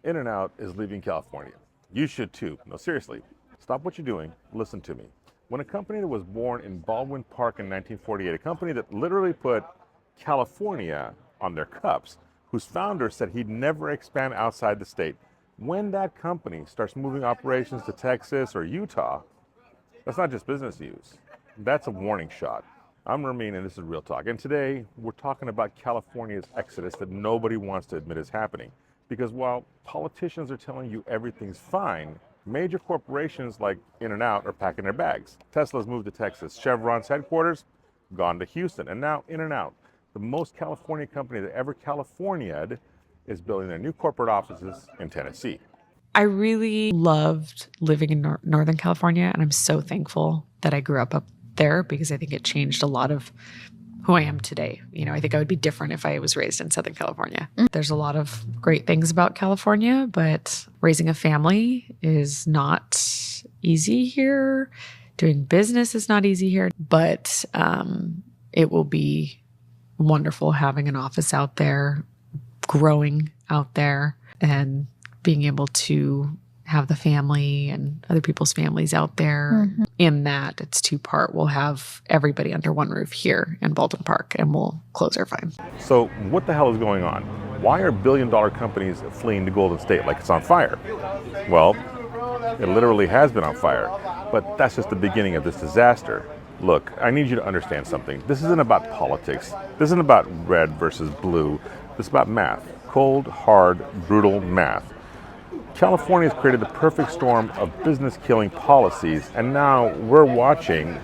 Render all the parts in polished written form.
InNOut is leaving California. You should too. No, seriously. Stop what you're doing. Listen to me. When a company that was born in Baldwin Park in 1948, a company that literally put California on their cups, whose founder said he'd never expand outside the state, when that company starts moving operations to Texas or Utah, that's not just business news. That's a warning shot. I'm Ramin, and this is Real Talk. And today, we're talking about California's exodus that nobody wants to admit is happening. Because while politicians are telling you everything's fine, major corporations like InNOut are packing their bags. Tesla's moved to Texas. Chevron's headquarters gone to Houston. And now InNOut, the most California company that ever California'd, is building their new corporate offices in Tennessee. I really loved living in Northern California, and I'm so thankful that I grew up there because I think it changed a lot of who I am today. You know, I think I would be different if I was raised in Southern California. There's a lot of great things about California, but raising a family is not easy here. Doing business is not easy here, but it will be wonderful having an office out there, growing out there, and being able to have the family and other people's families out there. Mm-hmm. In that, it's two-part. We'll have everybody under one roof here in Baldwin Park, and we'll close our fine. So what the hell is going on? Why are billion-dollar companies fleeing the Golden State like it's on fire? Well, it literally has been on fire, but that's just the beginning of this disaster. Look, I need you to understand something. This isn't about politics. This isn't about red versus blue. This is about math. Cold, hard, brutal math. California has created the perfect storm of business-killing policies, and now we're watching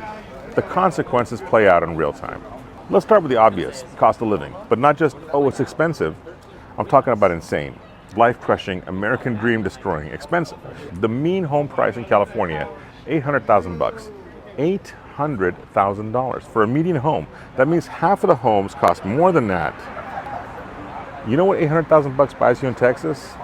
the consequences play out in real time. Let's start with the obvious, cost of living. But not just, oh, it's expensive. I'm talking about insane, life-crushing, American dream destroying, expensive. The mean home price in California, $800,000. $800,000 for a median home. That means half of the homes cost more than that. You know what $800,000 buys you in Texas?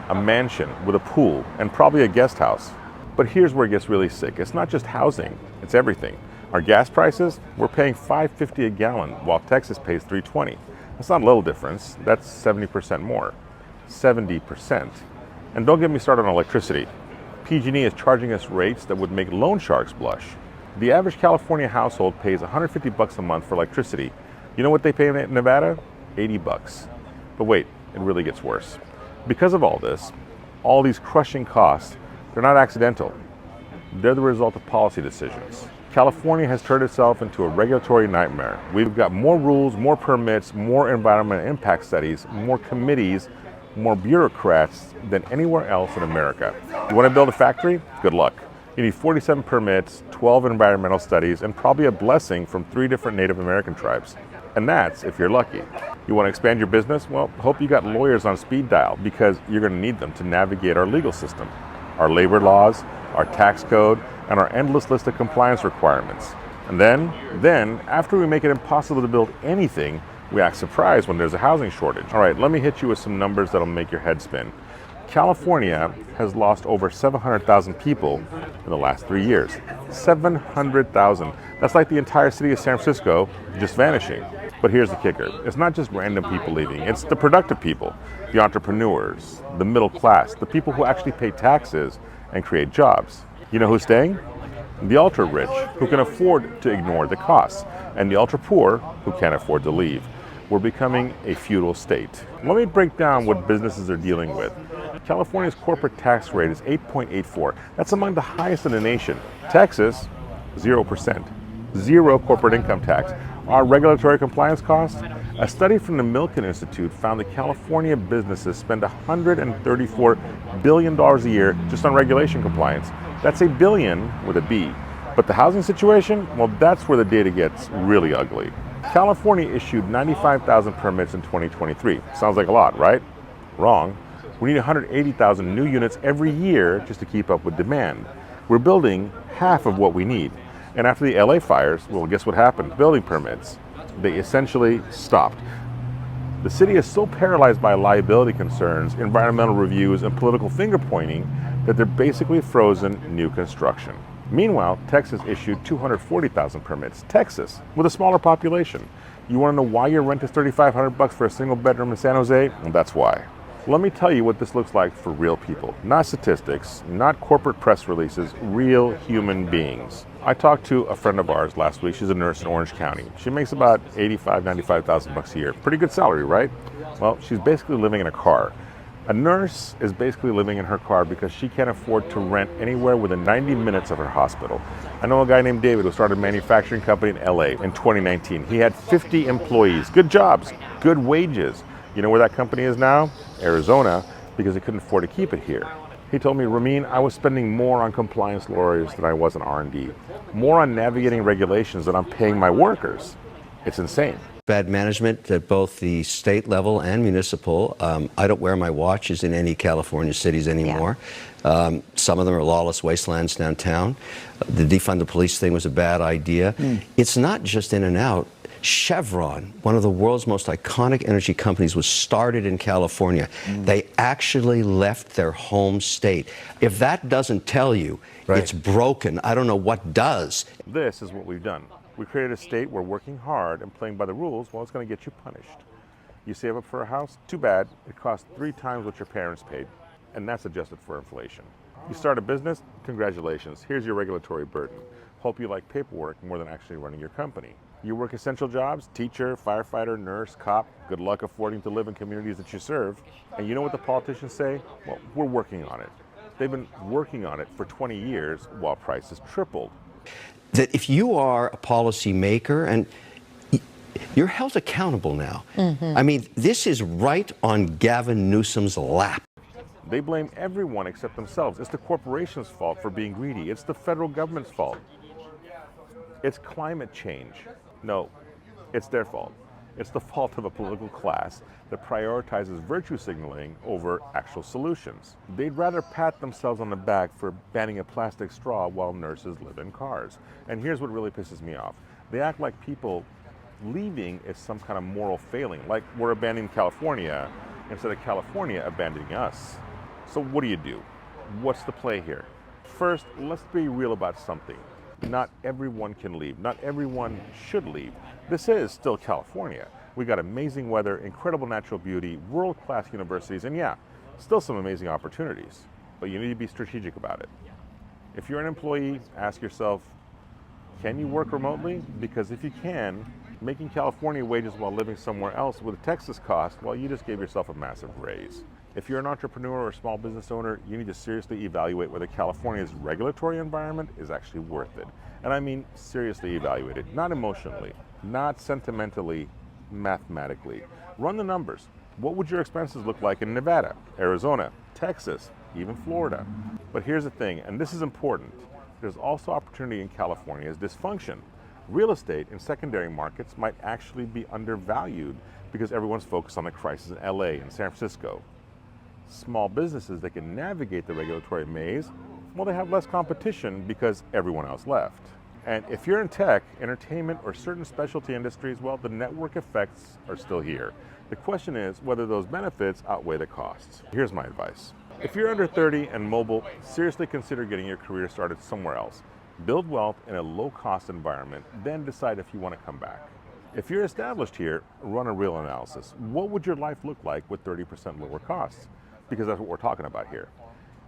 A mansion with a pool and probably a guest house. But here's where it gets really sick. It's not just housing, it's everything. Our gas prices, we're paying $5.50 a gallon while Texas pays $3.20. That's not a little difference, that's 70% more. 70%. And don't get me started on electricity. PG&E is charging us rates that would make loan sharks blush. The average California household pays $150 a month for electricity. You know what they pay in Nevada? $80. But wait, it really gets worse. Because of all this, all these crushing costs, they're not accidental. They're the result of policy decisions. California has turned itself into a regulatory nightmare. We've got more rules, more permits, more environmental impact studies, more committees, more bureaucrats than anywhere else in America. You want to build a factory? Good luck. You need 47 permits, 12 environmental studies, and probably a blessing from 3 different Native American tribes. And that's if you're lucky. You want to expand your business? Well, hope you got lawyers on speed dial because you're going to need them to navigate our legal system, our labor laws, our tax code, and our endless list of compliance requirements. And then, after we make it impossible to build anything, we act surprised when there's a housing shortage. All right, let me hit you with some numbers that'll make your head spin. California has lost over 700,000 people in the last 3 years. 700,000. That's like the entire city of San Francisco just vanishing. But here's the kicker. It's not just random people leaving. It's the productive people, the entrepreneurs, the middle class, the people who actually pay taxes and create jobs. You know who's staying? The ultra rich, who can afford to ignore the costs, and the ultra poor, who can't afford to leave. We're becoming a feudal state. Let me break down what businesses are dealing with. California's corporate tax rate is 8.84. That's among the highest in the nation. Texas, 0%. Zero corporate income tax. Our regulatory compliance costs? A study from the Milken Institute found that California businesses spend $134 billion a year just on regulation compliance. That's a billion with a B. But the housing situation? Well, that's where the data gets really ugly. California issued 95,000 permits in 2023. Sounds like a lot, right? Wrong. We need 180,000 new units every year just to keep up with demand. We're building half of what we need. And after the LA fires, well, guess what happened? Building permits. They essentially stopped. The city is so paralyzed by liability concerns, environmental reviews, and political finger pointing that they're basically frozen new construction. Meanwhile, Texas issued 240,000 permits. Texas, with a smaller population. You want to know why your rent is $3,500 for a single bedroom in San Jose? Well, that's why. Let me tell you what this looks like for real people. Not statistics, not corporate press releases, real human beings. I talked to a friend of ours last week. She's a nurse in Orange County. She makes about 85, 95,000 bucks a year. Pretty good salary, right? Well, she's basically living in a car. A nurse is basically living in her car because she can't afford to rent anywhere within 90 minutes of her hospital. I know a guy named David who started a manufacturing company in LA in 2019. He had 50 employees, good jobs, good wages. You know where that company is now? Arizona, because he couldn't afford to keep it here. He told me, Ramin, I was spending more on compliance lawyers than I was on R&D, more on navigating regulations than I'm paying my workers. It's insane. Bad management at both the state level and municipal. I don't wear my watches in any California cities anymore. Yeah. Some of them are lawless wastelands downtown. The defund the police thing was a bad idea. It's not just InNOut. Chevron, one of the world's most iconic energy companies, was started in California. They actually left their home state. If that doesn't tell you it's broken, I don't know what does. This is what we've done. We created a state where working hard and playing by the rules, well, it's going to get you punished. You save up for a house? Too bad. It costs 3 times what your parents paid, and that's adjusted for inflation. You start a business? Congratulations. Here's your regulatory burden. Hope you like paperwork more than actually running your company. You work essential jobs, teacher, firefighter, nurse, cop, good luck affording to live in communities that you serve. And you know what the politicians say? Well, we're working on it. They've been working on it for 20 years while prices tripled. That if you are a policy maker and you're held accountable now. I mean, this is right on Gavin Newsom's lap. They blame everyone except themselves. It's the corporation's fault for being greedy. It's the federal government's fault. It's climate change. No, it's their fault. It's the fault of a political class that prioritizes virtue signaling over actual solutions. They'd rather pat themselves on the back for banning a plastic straw while nurses live in cars. And here's what really pisses me off. They act like people leaving is some kind of moral failing, like we're abandoning California instead of California abandoning us. So what do? What's the play here? First, let's be real about something. Not everyone can leave. Not everyone should leave. This is still California. We got amazing weather, incredible natural beauty, world-class universities, and yeah, still some amazing opportunities. But you need to be strategic about it. If you're an employee, ask yourself, can you work remotely? Because if you can, making California wages while living somewhere else with a Texas cost, well, you just gave yourself a massive raise. If you're an entrepreneur or a small business owner, you need to seriously evaluate whether California's regulatory environment is actually worth it. And I mean seriously evaluate it, not emotionally, not sentimentally, mathematically. Run the numbers. What would your expenses look like in Nevada, Arizona, Texas, even Florida? But here's the thing, and this is important. There's also opportunity in California's dysfunction. Real estate in secondary markets might actually be undervalued because everyone's focused on the crisis in LA and San Francisco. Small businesses that can navigate the regulatory maze, well, they have less competition because everyone else left. And if you're in tech, entertainment, or certain specialty industries, well, the network effects are still here. The question is whether those benefits outweigh the costs. Here's my advice. If you're under 30 and mobile, seriously consider getting your career started somewhere else. Build wealth in a low-cost environment, then decide if you want to come back. If you're established here, run a real analysis. What would your life look like with 30% lower costs? Because that's what we're talking about here.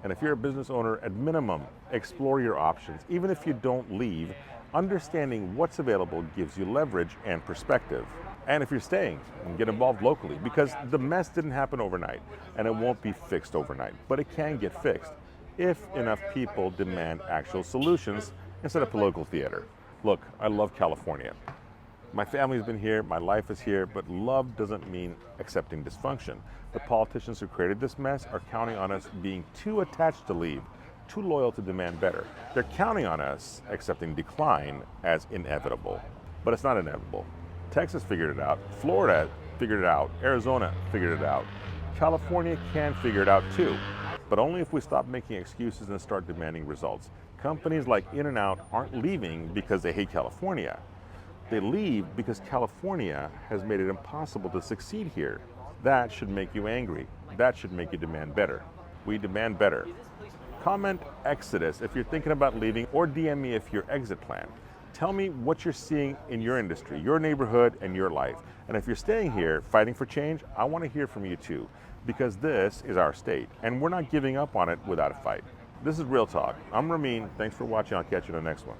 And if you're a business owner, at minimum, explore your options. Even if you don't leave, understanding what's available gives you leverage and perspective. And if you're staying, get involved locally, because the mess didn't happen overnight, and it won't be fixed overnight, but it can get fixed if enough people demand actual solutions instead of political theater. Look, I love California. My family's been here, my life is here, but love doesn't mean accepting dysfunction. The politicians who created this mess are counting on us being too attached to leave, too loyal to demand better. They're counting on us accepting decline as inevitable. But it's not inevitable. Texas figured it out, Florida figured it out, Arizona figured it out. California can figure it out too, but only if we stop making excuses and start demanding results. Companies like InNOut aren't leaving because they hate California. They leave because California has made it impossible to succeed here. That should make you angry. That should make you demand better. We demand better. Comment Exodus if you're thinking about leaving, or DM me if your exit plan. Tell me what you're seeing in your industry, your neighborhood, and your life. And if you're staying here fighting for change, I want to hear from you too. because this is our state, and we're not giving up on it without a fight. This is Real Talk. I'm Ramin. Thanks for watching. I'll catch you in the next one.